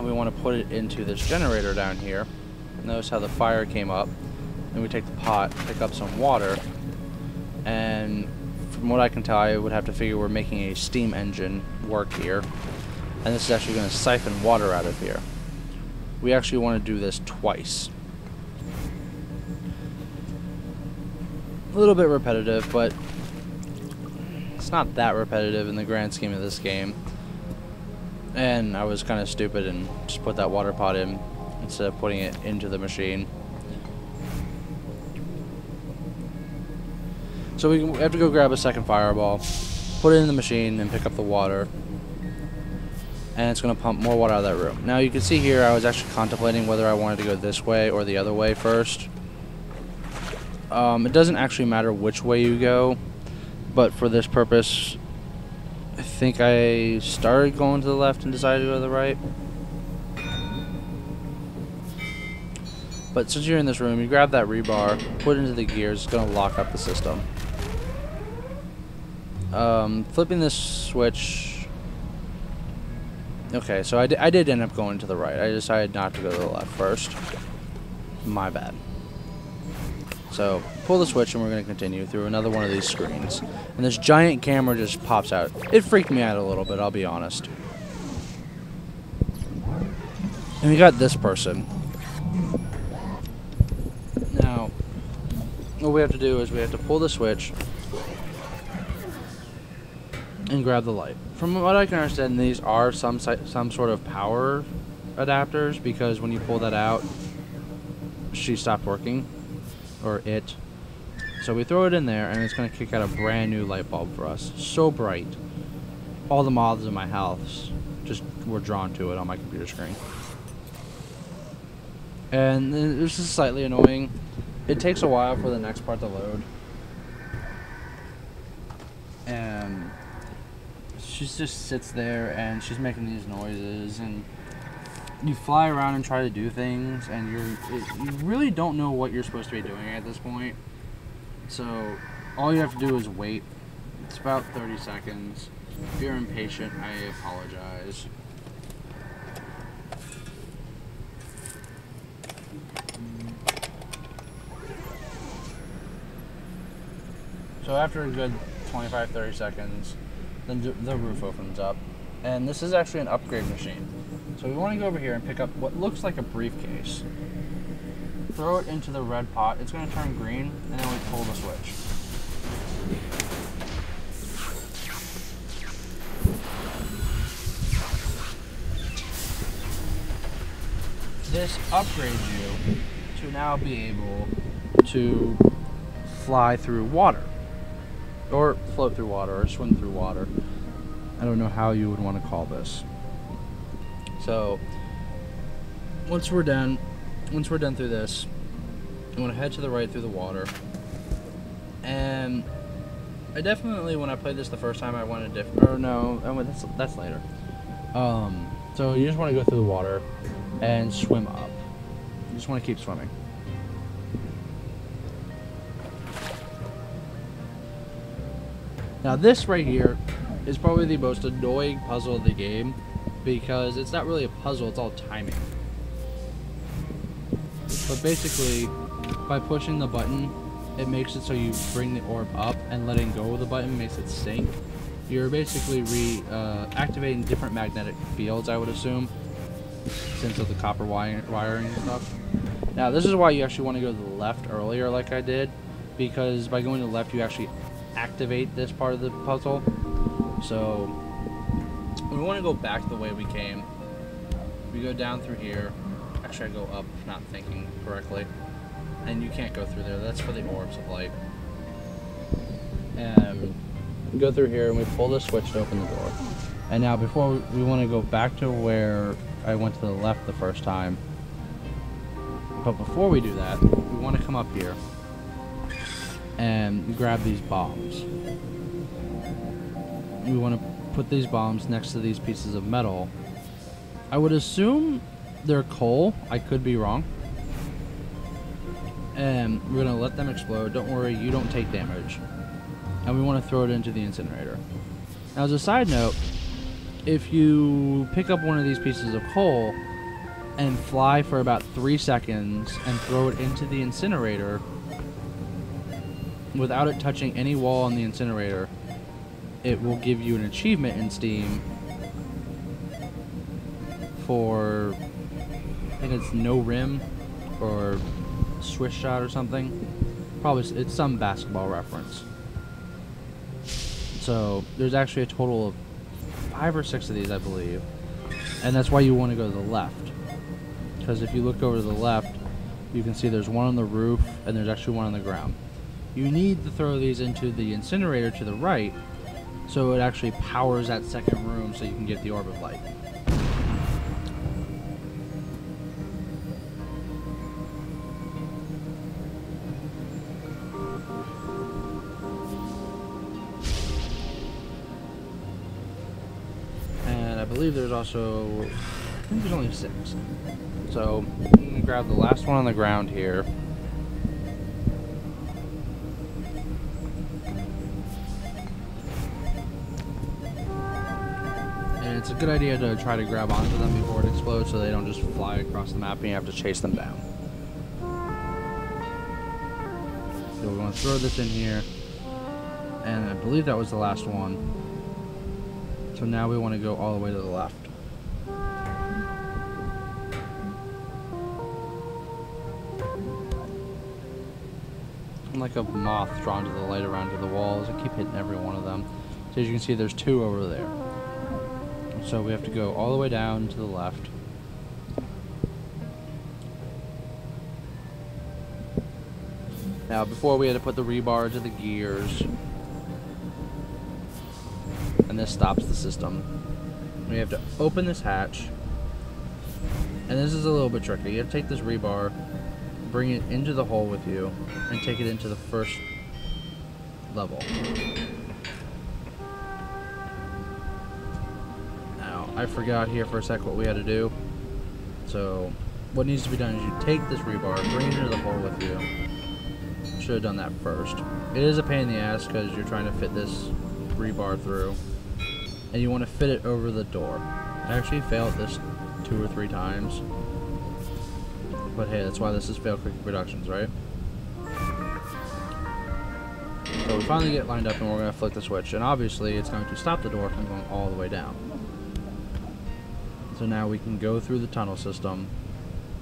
and we want to put it into this generator down here. Notice how the fire came up. Then we take the pot, pick up some water, and from what I can tell, I would have to figure we're making a steam engine work here. And this is actually going to siphon water out of here. We actually want to do this twice. A little bit repetitive, but it's not that repetitive in the grand scheme of this game. And I was kind of stupid and just put that water pot in instead of putting it into the machine. So we have to go grab a second fireball, put it in the machine, and pick up the water. And it's going to pump more water out of that room. Now you can see here I was actually contemplating whether I wanted to go this way or the other way first. It doesn't actually matter which way you go, but for this purpose, I think I started going to the left and decided to go to the right. But since you're in this room, you grab that rebar, put it into the gears, it's going to lock up the system. Flipping this switch. Okay, so I did end up going to the right. I decided not to go to the left first. My bad. So, pull the switch and we're going to continue through another one of these screens. And this giant camera just pops out. It freaked me out a little bit, I'll be honest. And we got this person. Now, what we have to do is we have to pull the switch and grab the light. From what I can understand, these are some sort of power adapters, because when you pull that out, she stopped working. Or it. So we throw it in there, and it's going to kick out a brand new light bulb for us. So bright. All the moths in my house just were drawn to it on my computer screen. And this is slightly annoying. It takes a while for the next part to load. And she just sits there, and she's making these noises, and you fly around and try to do things, and you really don't know what you're supposed to be doing at this point. So all you have to do is wait. It's about 30 seconds. If you're impatient, I apologize. So after a good 25-30 seconds, then the roof opens up. And this is actually an upgrade machine. So we want to go over here and pick up what looks like a briefcase. Throw it into the red pot. It's going to turn green, and then we pull the switch. This upgrades you to now be able to fly through water. Or float through water, or swim through water. I don't know how you would want to call this. So once we're done through this, you want to head to the right through the water. And I definitely, when I played this the first time, I wanted different. Or no, that's later. So you just want to go through the water and swim up. You just want to keep swimming. Now this right here is probably the most annoying puzzle of the game, because it's not really a puzzle, it's all timing. But basically, by pushing the button, it makes it so you bring the orb up, and letting go of the button makes it sink. You're basically activating different magnetic fields, I would assume, since of the copper wiring and stuff. Now this is why you actually want to go to the left earlier like I did, because by going to the left you actually activate this part of the puzzle. So we want to go back the way we came. We go down through here. Actually, I go up, not thinking correctly. And you can't go through there. That's for the orbs of light. And we go through here, and we pull the switch to open the door. And now, before we want to go back to where I went to the left the first time. But before we do that, we want to come up here and grab these bombs. We want to put these bombs next to these pieces of metal. I would assume they're coal. I could be wrong. And we're going to let them explode. Don't worry, you don't take damage. And we want to throw it into the incinerator. Now, as a side note, if you pick up one of these pieces of coal and fly for about 3 seconds and throw it into the incinerator without it touching any wall on the incinerator, it will give you an achievement in Steam for, I think it's no rim or Swiss shot or something. Probably it's some basketball reference. So there's actually a total of 5 or 6 of these, I believe, and that's why you want to go to the left, because if you look over to the left, you can see there's one on the roof and there's actually one on the ground. You need to throw these into the incinerator to the right so it actually powers that second room so you can get the orb of light. I believe there's also, I think there's only 6. So I'm going to grab the last one on the ground here. And it's a good idea to try to grab onto them before it explodes so they don't just fly across the map and you have to chase them down. So we want to throw this in here. And I believe that was the last one. So now we want to go all the way to the left. I'm like a moth drawn to the light around to the walls. I keep hitting every one of them. So as you can see, there's 2 over there. So we have to go all the way down to the left. Now before we had to put the rebar to the gears. And this stops the system. We have to open this hatch, and this is a little bit tricky. You have to take this rebar, bring it into the hole with you, and take it into the first level. Now, I forgot here for a sec what we had to do. So, what needs to be done is you take this rebar, bring it into the hole with you. Should have done that first. It is a pain in the ass because you're trying to fit this rebar through. And you want to fit it over the door. I actually failed this 2 or 3 times. But hey, that's why this is Fail Quick Productions, right? So we finally get lined up and we're going to flick the switch. And obviously it's going to stop the door from going all the way down. So now we can go through the tunnel system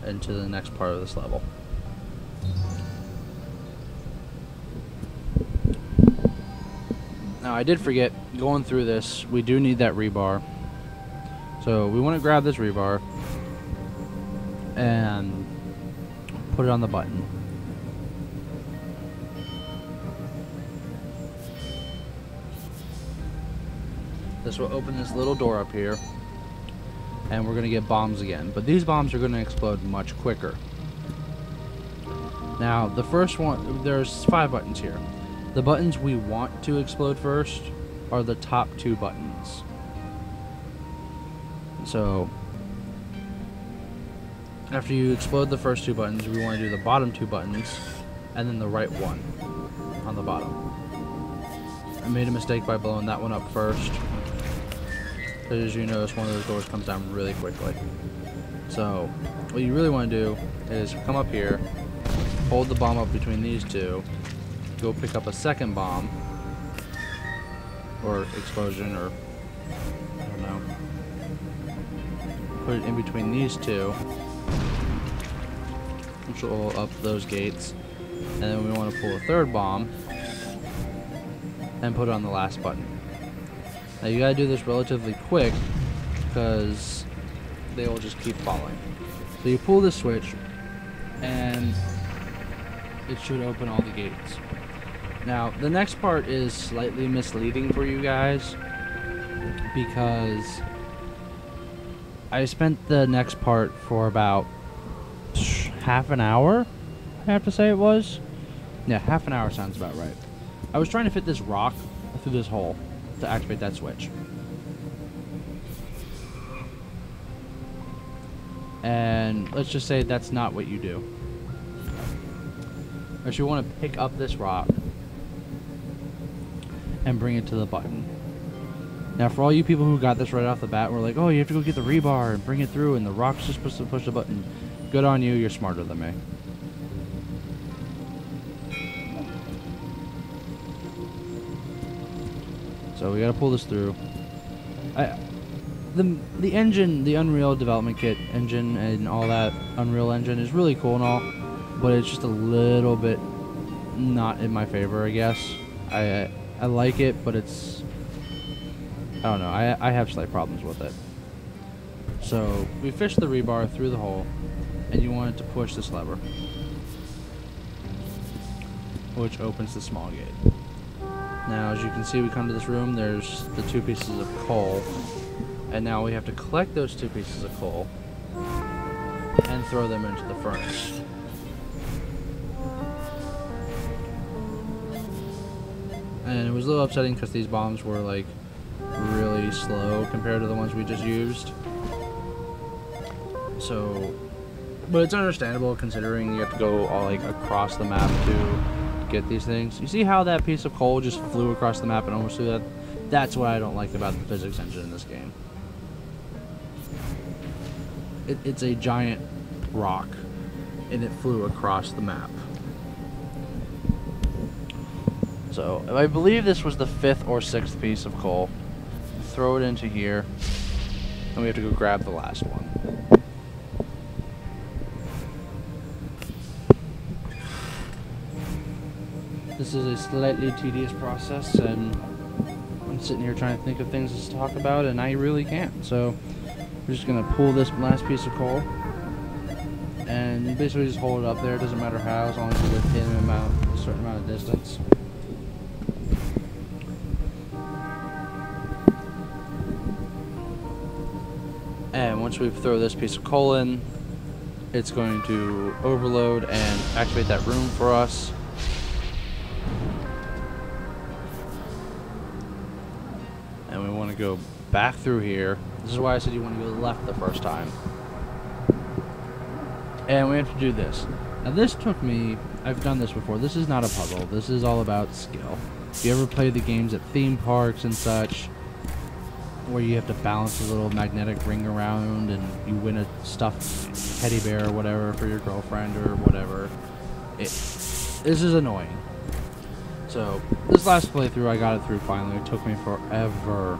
into the next part of this level. Now I did forget, going through this, we do need that rebar. So we want to grab this rebar and put it on the button. This will open this little door up here, and we're going to get bombs again. But these bombs are going to explode much quicker. Now the first one, there's 5 buttons here. The buttons we want to explode first are the top 2 buttons. So, after you explode the first 2 buttons, we want to do the bottom 2 buttons, and then the right one on the bottom. I made a mistake by blowing that one up first. As you notice, one of those doors comes down really quickly. So, what you really want to do is come up here, hold the bomb up between these 2, go pick up a second bomb, or explosion, or I don't know, put it in between these 2, which will up those gates, and then we want to pull a third bomb and put it on the last button. Now you gotta do this relatively quick because they will just keep falling. So you pull the switch and it should open all the gates. Now, the next part is slightly misleading for you guys because I spent the next part for about half an hour, I have to say it was. Yeah, half an hour sounds about right. I was trying to fit this rock through this hole to activate that switch. And let's just say that's not what you do. First, you want to pick up this rock and bring it to the button. Now, for all you people who got this right off the bat, we're like, oh, you have to go get the rebar and bring it through, and the rock's just supposed to push the button. Good on you, you're smarter than me. So we gotta pull this through. The engine, the Unreal development kit engine and all that Unreal engine is really cool and all, but it's just a little bit not in my favor, I guess. I like it, but it's, I don't know, I have slight problems with it. So we fish the rebar through the hole, and you want it to push this lever, which opens the small gate. Now, as you can see, we come to this room, there's the 2 pieces of coal, and now we have to collect those 2 pieces of coal and throw them into the furnace. And it was a little upsetting because these bombs were like really slow compared to the ones we just used. So, but it's understandable considering you have to go all like across the map to get these things. You see how that piece of coal just flew across the map and almost through that? That's what I don't like about the physics engine in this game. It's a giant rock, and it flew across the map. So, I believe this was the 5th or 6th piece of coal. Throw it into here, and we have to go grab the last one. This is a slightly tedious process, and I'm sitting here trying to think of things to talk about, and I really can't. So, we're just going to pull this last piece of coal, and you basically just hold it up there. It doesn't matter how, as long as you're within a certain amount of distance. And once we throw this piece of coal in, it's going to overload and activate that room for us. And we want to go back through here. This is why I said you want to go left the first time. And we have to do this. Now this took me, I've done this before. This is not a puzzle. This is all about skill. If you ever play the games at theme parks and such, where you have to balance a little magnetic ring around and you win a stuffed teddy bear or whatever for your girlfriend or whatever, this is annoying. So this last playthrough I got it through finally. It took me forever.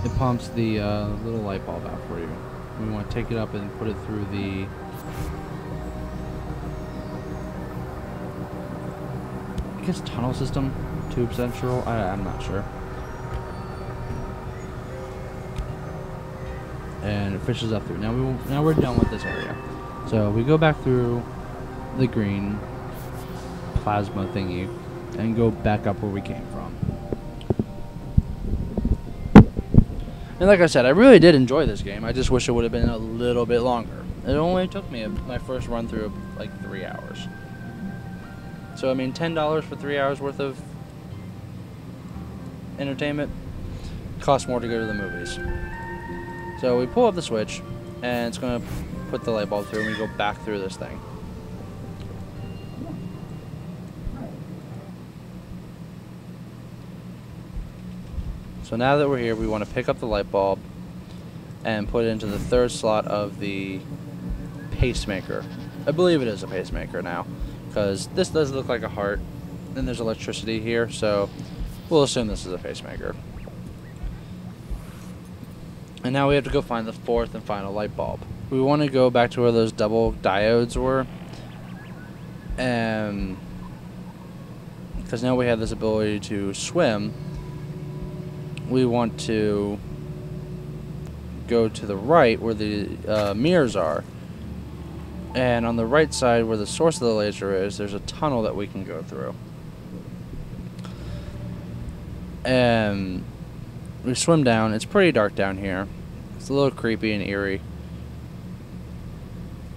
It pumps the little light bulb out for you. We want to take it up and put it through the I guess tunnel system, tube central. I'm not sure. And it fishes up through. Now we're done with this area. So we go back through the green plasma thingy and go back up where we came from. And like I said, I really did enjoy this game. I just wish it would have been a little bit longer. It only took me my first run through like 3 hours. So I mean, $10 for 3 hours worth of entertainment costs more to go to the movies. So we pull up the switch, and it's going to put the light bulb through, and we go back through this thing. So now that we're here, we want to pick up the light bulb and put it into the 3rd slot of the pacemaker. I believe it is a pacemaker now, because this does look like a heart, and there's electricity here, so we'll assume this is a pacemaker. And now we have to go find the 4th and final light bulb. We want to go back to where those double diodes were. Because now we have this ability to swim, we want to go to the right where the mirrors are. And on the right side where the source of the laser is, there's a tunnel that we can go through. And we swim down. It's pretty dark down here. It's a little creepy and eerie.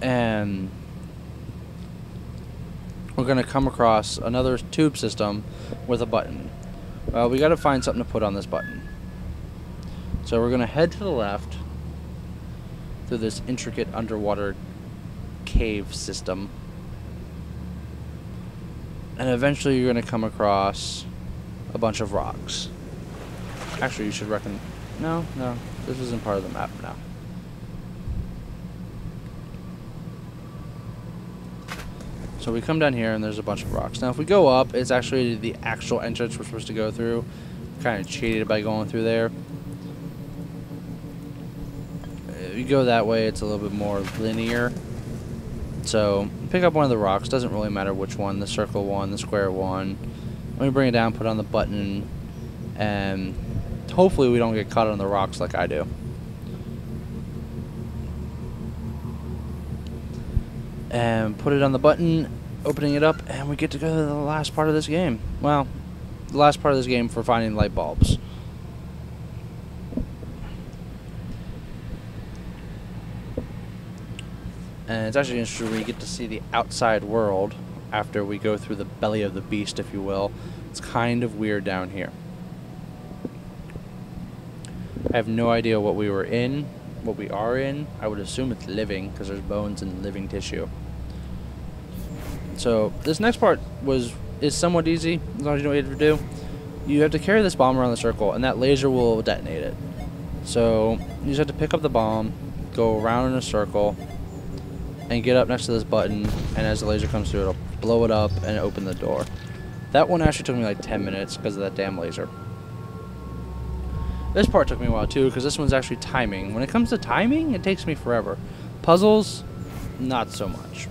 And we're going to come across another tube system with a button. Well, we got to find something to put on this button. So we're going to head to the left through this intricate underwater cave system. And eventually you're going to come across a bunch of rocks. Actually, you should reckon... No, this isn't part of the map now. So we come down here and there's a bunch of rocks. Now if we go up, it's actually the actual entrance we're supposed to go through. Kind of cheated by going through there. If you go that way, it's a little bit more linear. So pick up one of the rocks. Doesn't really matter which one. The circle one, the square one. Let me bring it down, put it on the button, and hopefully we don't get caught on the rocks like I do. And put it on the button, opening it up, and we get to go to the last part of this game. Well, the last part of this game for finding light bulbs. And it's actually interesting when you get to see the outside world after we go through the belly of the beast, if you will. It's kind of weird down here. I have no idea what we were in, what we are in. I would assume it's living, because there's bones and living tissue. So this next part is somewhat easy, as long as you know what you have to do. You have to carry this bomb around the circle, and that laser will detonate it. So you just have to pick up the bomb, go around in a circle, and get up next to this button, and as the laser comes through, it'll blow it up and open the door. That one actually took me like 10 minutes because of that damn laser. This part took me a while too, because this one's actually timing. When it comes to timing, it takes me forever. Puzzles, not so much.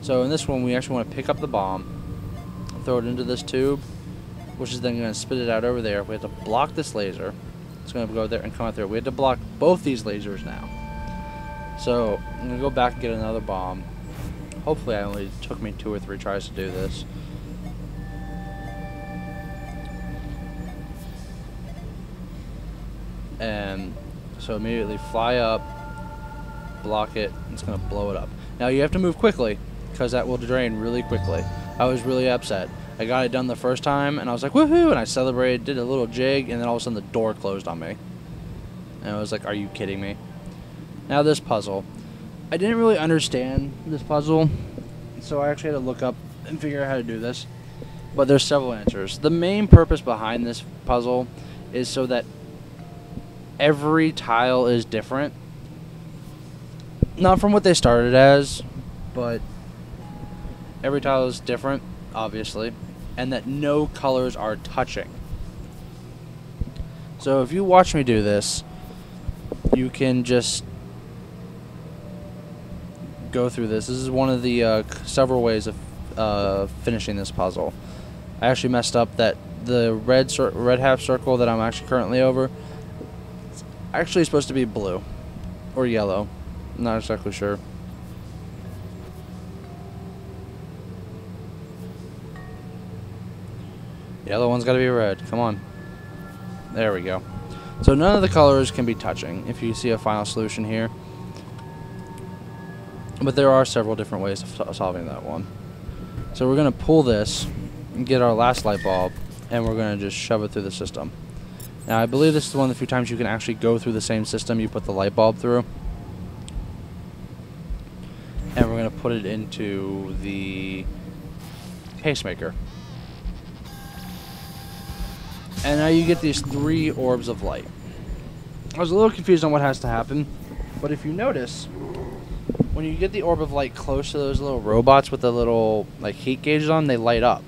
So in this one, we actually want to pick up the bomb, throw it into this tube, which is then going to spit it out over there. We have to block this laser. It's going to go there and come out there. We have to block both these lasers now. So I'm going to go back and get another bomb. Hopefully it only took me 2 or 3 tries to do this. And so immediately fly up, block it, and it's going to blow it up. Now you have to move quickly, because that will drain really quickly. I was really upset. I got it done the first time, and I was like, woohoo, and I celebrated, did a little jig, and then all of a sudden the door closed on me. And I was like, are you kidding me? Now this puzzle. I didn't really understand this puzzle, so I actually had to look up and figure out how to do this. But there's several answers. The main purpose behind this puzzle is so that every tile is different. Not from what they started as, but every tile is different, obviously, and that no colors are touching. So if you watch me do this, you can just go through this. This is one of the several ways of finishing this puzzle. I actually messed up that the red half circle that I'm actually currently over is actually supposed to be blue or yellow. I'm not exactly sure. The other one's got to be red. Come on. There we go. So none of the colors can be touching if you see a final solution here. But there are several different ways of solving that one. So we're going to pull this and get our last light bulb, and we're going to just shove it through the system. Now I believe this is one of the few times you can actually go through the same system you put the light bulb through. And we're going to put it into the pacemaker. And now you get these 3 orbs of light. I was a little confused on what has to happen, but if you notice, when you get the orb of light close to those little robots with the little like heat gauges on, they light up.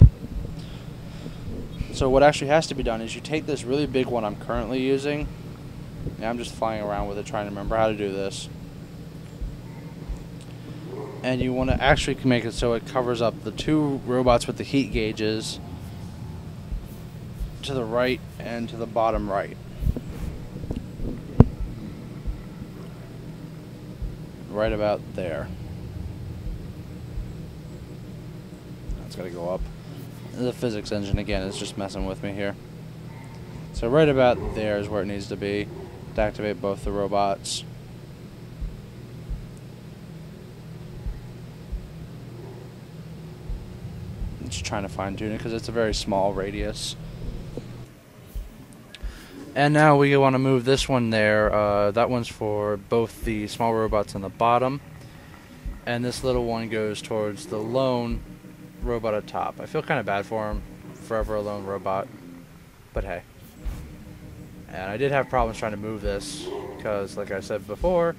So what actually has to be done is you take this really big one I'm currently using, and I'm just flying around with it trying to remember how to do this. And you want to actually make it so it covers up the 2 robots with the heat gauges to the right and to the bottom right. Right about there. That's got to go up. The physics engine again is just messing with me here. So right about there is where it needs to be to activate both the robots. Just trying to fine tune it because it's a very small radius. And now we want to move this one there. That one's for both the small robots on the bottom, and this little one goes towards the lone robot at top. I feel kind of bad for him, forever a lone robot, but hey. And I did have problems trying to move this because, like I said before,